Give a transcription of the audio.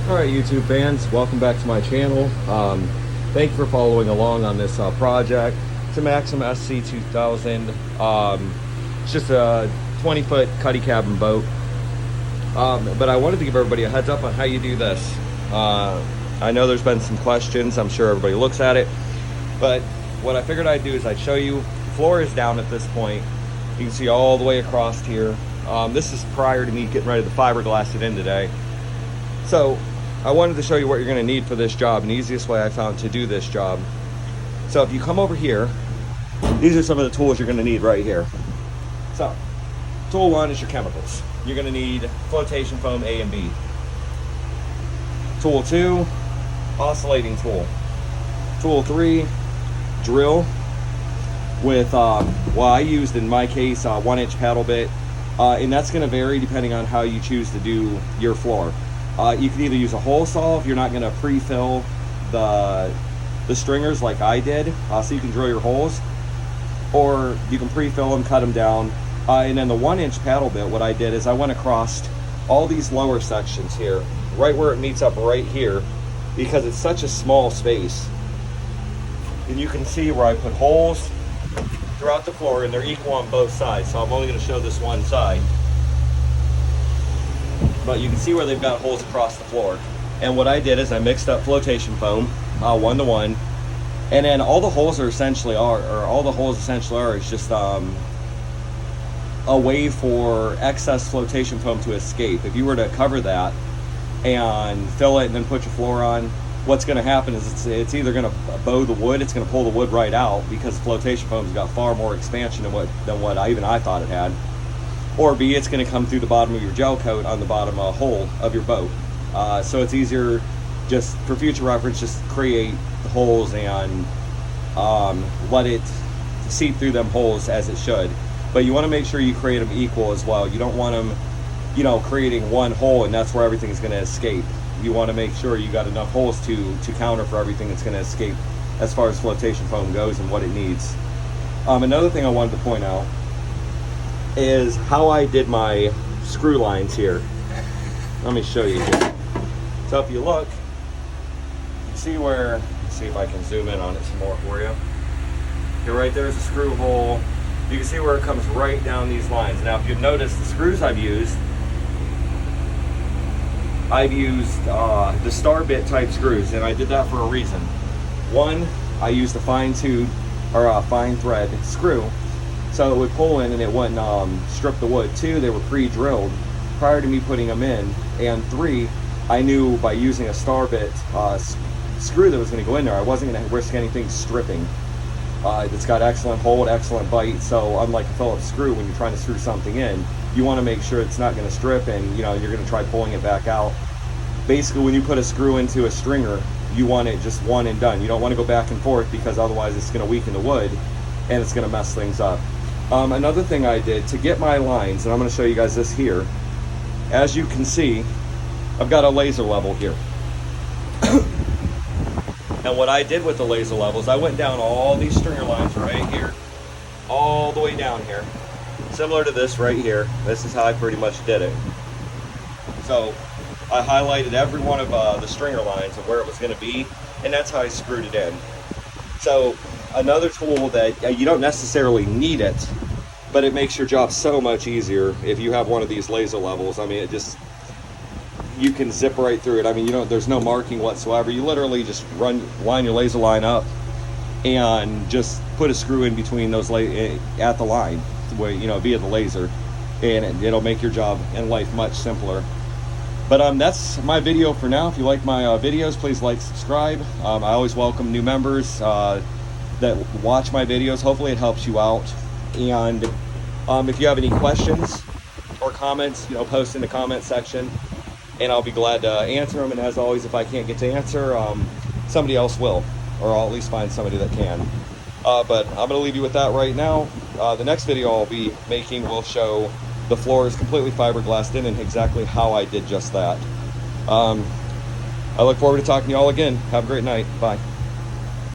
Alright, YouTube fans, welcome back to my channel. Thank you for following along on this project. It's a Maxim SC2000. It's just a 20-foot cuddy cabin boat. But I wanted to give everybody a heads up on how you do this. I know there's been some questions. I'm sure everybody looks at it. But what I figured I'd do is I'd show you. The floor is down at this point. You can see all the way across here. This is prior to me getting ready to fiberglass it in today. So I wanted to show you what you're going to need for this job, and the easiest way I found to do this job. So if you come over here, these are some of the tools you're going to need right here. So tool one is your chemicals. You're going to need flotation foam A and B. Tool two, oscillating tool. Tool three, drill with well, I used in my case 1-inch paddle bit, and that's going to vary depending on how you choose to do your floor. You can either use a hole saw if you're not going to pre-fill the stringers like I did, so you can drill your holes, or you can pre-fill them, cut them down. And then the 1-inch paddle bit, what I did is I went across all these lower sections here, right where it meets up right here, because it's such a small space. And you can see where I put holes throughout the floor, and they're equal on both sides, so I'm only going to show this one side. But you can see where they've got holes across the floor. And what I did is I mixed up flotation foam 1-to-1, and then all the holes are essentially is just a way for excess flotation foam to escape. If you were to cover that and fill it and then put your floor on, what's going to happen is it's either going to bow the wood, it's going to pull the wood right out because the flotation foam's got far more expansion than what I thought it had. Or B, it's going to come through the bottom of your gel coat on the bottom hole of your boat. So it's easier, just for future reference, just create the holes and let it seep through them holes as it should. But you want to make sure you create them equal as well. You don't want them, creating one hole and that's where everything is going to escape. You want to make sure you got enough holes to counter for everything that's going to escape as far as flotation foam goes and what it needs. Another thing I wanted to point out is how I did my screw lines here. Let me show you here. So if you look, you can see where, let's see if I can zoom in on it some more for you. Here, right there's a screw hole. You can see where it comes right down these lines. Now if you've noticed, the screws I've used the star bit type screws, and I did that for a reason. One, I used a fine tooth or a fine thread screw, so it would pull in and it wouldn't strip the wood. Two, they were pre-drilled prior to me putting them in. And three, I knew by using a star bit screw that was going to go in there, I wasn't going to risk anything stripping. It's got excellent hold, excellent bite, so unlike a Phillips screw, when you're trying to screw something in, you want to make sure it's not going to strip and you're going to try pulling it back out. Basically, when you put a screw into a stringer, you want it just one and done. You don't want to go back and forth because otherwise it's going to weaken the wood and it's going to mess things up. Another thing I did to get my lines, and I'm going to show you guys this here. As you can see, I've got a laser level here. And what I did with the laser levels, I went down all these stringer lines right here, all the way down here. Similar to this right here. This is how I pretty much did it. So I highlighted every one of the stringer lines and where it was going to be, and that's how I screwed it in. So another tool that you don't necessarily need it, but it makes your job so much easier if you have one of these laser levels. I mean, you can zip right through it. I mean, there's no marking whatsoever. You literally just line your laser line up and just put a screw in between those at the line, via the laser, and it'll make your job in life much simpler. But that's my video for now. If you like my videos, please like, subscribe. I always welcome new members that watch my videos. Hopefully it helps you out. And if you have any questions or comments, post in the comment section and I'll be glad to answer them. And as always, if I can't get to answer, somebody else will, or I'll at least find somebody that can. But I'm going to leave you with that right now. The next video I'll be making will show the floor is completely fiberglassed in and exactly how I did just that. I look forward to talking to you all again. Have a great night. Bye.